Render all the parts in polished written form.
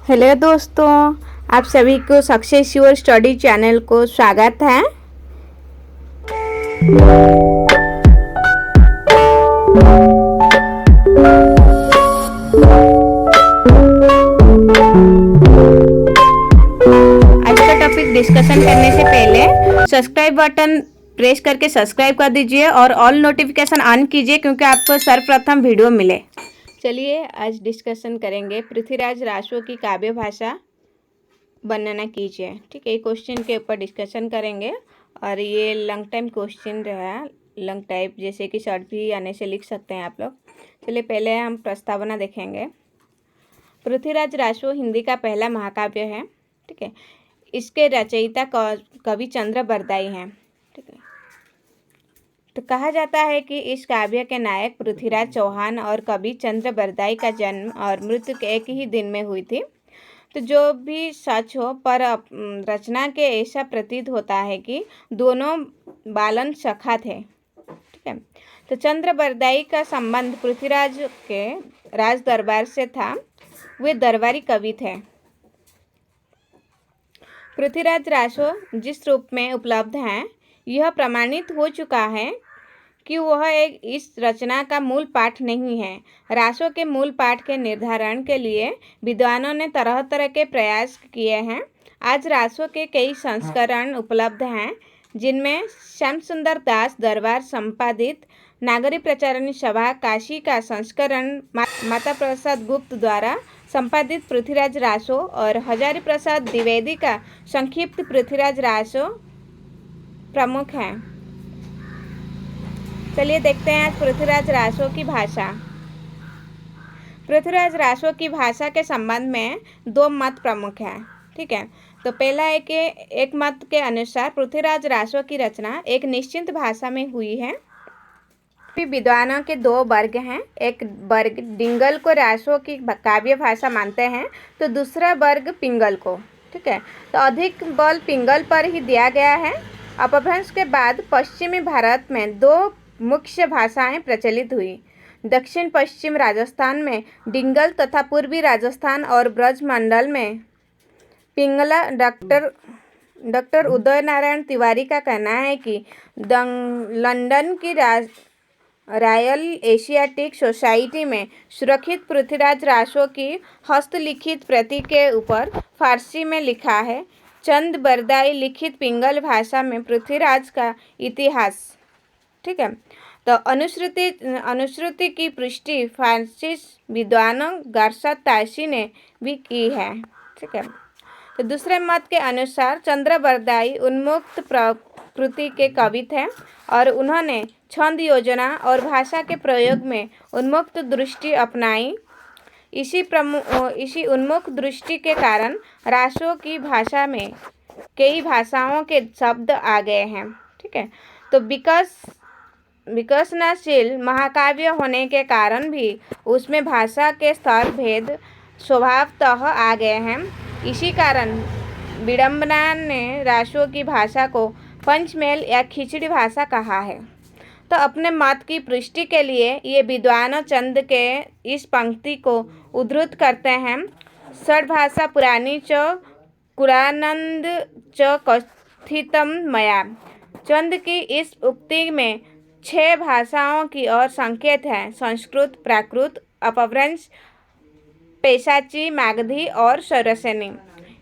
Hello दोस्तों, आप सभी को सक्सेस योर स्टडी चैनल को स्वागत है। आज का टॉपिक डिस्कशन करने से पहले सब्सक्राइब बटन प्रेस करके सब्सक्राइब कर दीजिए और ऑल नोटिफिकेशन ऑन कीजिए क्योंकि आपको सर्वप्रथम वीडियो मिले। चलिए आज डिस्कशन करेंगे पृथ्वीराज रासो की काव्य भाषा वर्णना कीजिए। ठीक है, ये क्वेश्चन के ऊपर डिस्कशन करेंगे और ये लॉन्ग टाइम क्वेश्चन रहा, लॉन्ग टाइप जैसे कि शॉर्ट भी आने से लिख सकते हैं आप लोग। चलिए पहले हम प्रस्तावना देखेंगे। पृथ्वीराज रासो हिंदी का पहला महाकाव्य है। ठीक है, इसके रचयिता कवि चंद्र बरदाई हैं। ठीक है, तो कहा जाता है कि इस काव्य के नायक पृथ्वीराज चौहान और कवि चंद्र बरदाई का जन्म और मृत्यु एक ही दिन में हुई थी। तो जो भी सच हो, पर रचना के ऐसा प्रतीत होता है कि दोनों बालन सखा थे। ठीक है, तो चंद्र बरदाई का संबंध पृथ्वीराज के राज दरबार से था। वे दरबारी कवि थे। पृथ्वीराज रासो जिस रूप में उपलब्ध हैं, यह प्रमाणित हो चुका है कि वह एक इस रचना का मूल पाठ नहीं है। रासो के मूल पाठ के निर्धारण के लिए विद्वानों ने तरह तरह के प्रयास किए हैं। आज रासो के कई संस्करण उपलब्ध हैं, जिनमें श्याम सुंदर दास दरबार संपादित नागरी प्रचारणी सभा काशी का संस्करण, माता प्रसाद गुप्त द्वारा संपादित पृथ्वीराज रासो और हजारी प्रसाद द्विवेदी का संक्षिप्त पृथ्वीराज रासो प्रमुख हैं। चलिए देखते हैं आज पृथ्वीराज रासो की भाषा। पृथ्वीराज रासो की भाषा के संबंध में दो मत प्रमुख हैं। ठीक है, तो पहला है कि एक मत के अनुसार पृथ्वीराज रासो की रचना एक निश्चित भाषा में हुई है। विद्वानों के दो वर्ग हैं। एक वर्ग डिंगल को रासो की काव्य भाषा मानते हैं, तो दूसरा वर्ग पिंगल को। ठीक है, तो अधिक बल पिंगल पर ही दिया गया है। अपभ्रंश के बाद पश्चिमी भारत में दो मुख्य भाषाएं प्रचलित हुई। दक्षिण पश्चिम राजस्थान में डिंगल तथा पूर्वी राजस्थान और ब्रज मंडल में पिंगला। डॉक्टर उदय नारायण तिवारी का कहना है कि लंदन की रॉयल एशियाटिक सोसाइटी में सुरक्षित पृथ्वीराज रासो की हस्तलिखित प्रति के ऊपर फारसी में लिखा है। चंद बरदाई लिखित पिंगल भाषा में पृथ्वीराज का इतिहास। ठीक है, तो अनुश्रुति की पुष्टि फारसी विद्वानों गारसात ताशी ने भी की है। ठीक है, तो दूसरे मत के अनुसार चंद्र बरदाई उन्मुक्त प्रकृति के कवि थे और उन्होंने छंद योजना और भाषा के प्रयोग में उन्मुक्त दृष्टि अपनाई। इसी उन्मुक्त दृष्टि के कारण रासो की भाषा में कई भाषाओं के शब्द आ गए हैं। ठीक है, तो विकसनशील महाकाव्य होने के कारण भी उसमें भाषा के स्तर भेद स्वभावतः आ गए हैं। इसी कारण विडंबना ने रासो की भाषा को पंचमेल या खिचड़ी भाषा कहा है। तो अपने मत की पुष्टि के लिए ये विद्वान चंद के इस पंक्ति को उद्धृत करते हैं। षड्भाषा पुराणी च कुरानंद च कथितम मया। चंद की इस उक्ति में 6 भाषाओं की ओर संकेत है: संस्कृत, प्राकृत, अपभ्रंश, पैशाची, मागधी और सौरसेनी।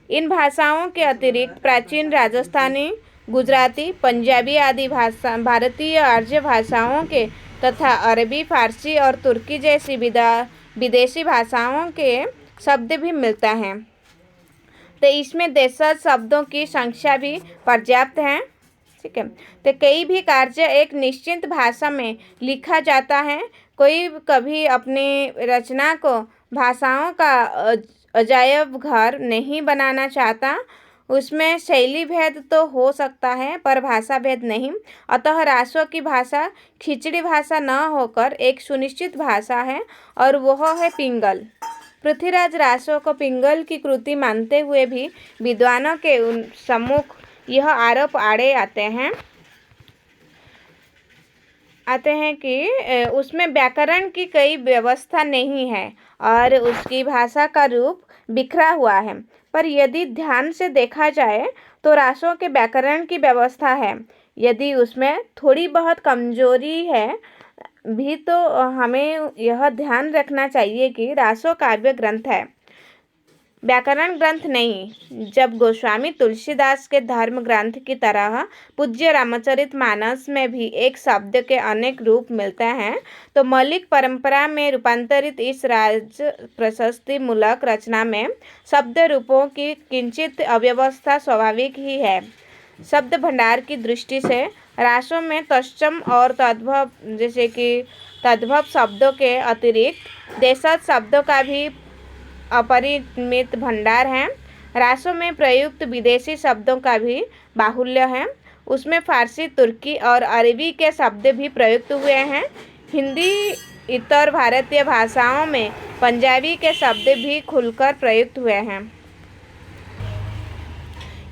इन भाषाओं के अतिरिक्त प्राचीन राजस्थानी, गुजराती, पंजाबी आदि भारतीय आर्य भाषाओं के तथा अरबी, फारसी और तुर्की जैसी विदेशी भाषाओं के शब्द भी मिलता हैं। तो इसमें देशज शब्दों की संख्या भी पर्याप्त है। ठीक है, तो कई भी कार्य एक निश्चित भाषा में लिखा जाता है। कोई कभी अपनी रचना को भाषाओं का अजायब घर नहीं बनाना चाहता। उसमें शैली भेद तो हो सकता है पर भाषा भेद नहीं। अतः रासो की भाषा खिचड़ी भाषा न होकर एक सुनिश्चित भाषा है और वह है पिंगल। पृथ्वीराज रासो को पिंगल की कृति मानते हुए भी विद्वानों के सम्मुख यह आरोप आड़े आते हैं आते हैं कि उसमें व्याकरण की कोई व्यवस्था नहीं है और उसकी भाषा का रूप बिखरा हुआ है। पर यदि ध्यान से देखा जाए तो रासों के व्याकरण की व्यवस्था है। यदि उसमें थोड़ी बहुत कमजोरी है भी तो हमें यह ध्यान रखना चाहिए कि रासो काव्य ग्रंथ है, व्याकरण ग्रंथ नहीं। जब गोस्वामी तुलसीदास के धर्म ग्रंथ की तरह पूज्य रामचरितमानस में भी एक शब्द के अनेक रूप मिलते हैं, तो मौलिक परंपरा में रूपांतरित इस राज प्रशस्ति मूलक रचना में शब्द रूपों की किंचित अव्यवस्था स्वाभाविक ही है। शब्द भंडार की दृष्टि से रासों में तत्सम और तद्भव जैसे कि तद्भव शब्दों के अतिरिक्त देशज शब्दों का भी अपरिमित भंडार है। रासों में प्रयुक्त विदेशी शब्दों का भी बाहुल्य है। उसमें फारसी, तुर्की और अरबी के शब्द भी प्रयुक्त हुए हैं। हिंदी इतर भारतीय भाषाओं में पंजाबी के शब्द भी खुलकर प्रयुक्त हुए हैं।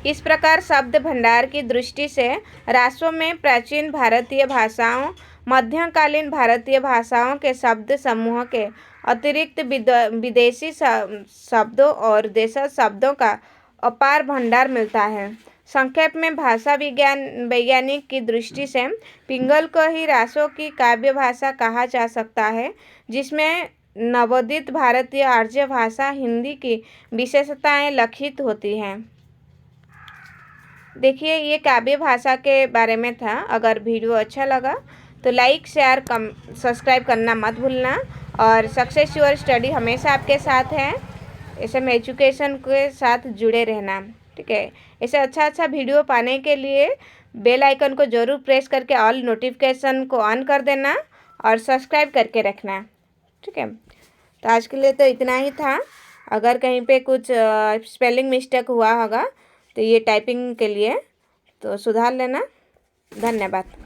इस प्रकार शब्द भंडार की दृष्टि से रासों में प्राचीन भारतीय भाषाओं, मध्यकालीन भारतीय भाषाओं के शब्द समूह के अतिरिक्त विदेशी शब्दों और देशज शब्दों का अपार भंडार मिलता है। संक्षेप में भाषा वैज्ञानिक की दृष्टि से पिंगल को ही रासों की काव्य भाषा कहा जा सकता है, जिसमें नवोदित भारतीय आर्य भाषा हिंदी की विशेषताएं लक्षित होती हैं। देखिए, ये काव्य भाषा के बारे में था। अगर वीडियो अच्छा लगा तो लाइक, शेयर, सब्सक्राइब करना मत भूलना। और सक्सेस योर स्टडी हमेशा आपके साथ है। ऐसे में एजुकेशन के साथ जुड़े रहना, ठीक है। ऐसे अच्छा वीडियो पाने के लिए बेल आइकन को ज़रूर प्रेस करके ऑल नोटिफिकेशन को ऑन कर देना और सब्सक्राइब करके रखना, ठीक है। तो आज के लिए तो इतना ही था। अगर कहीं पे कुछ स्पेलिंग मिस्टेक हुआ होगा तो ये टाइपिंग के लिए तो सुधार लेना। धन्यवाद।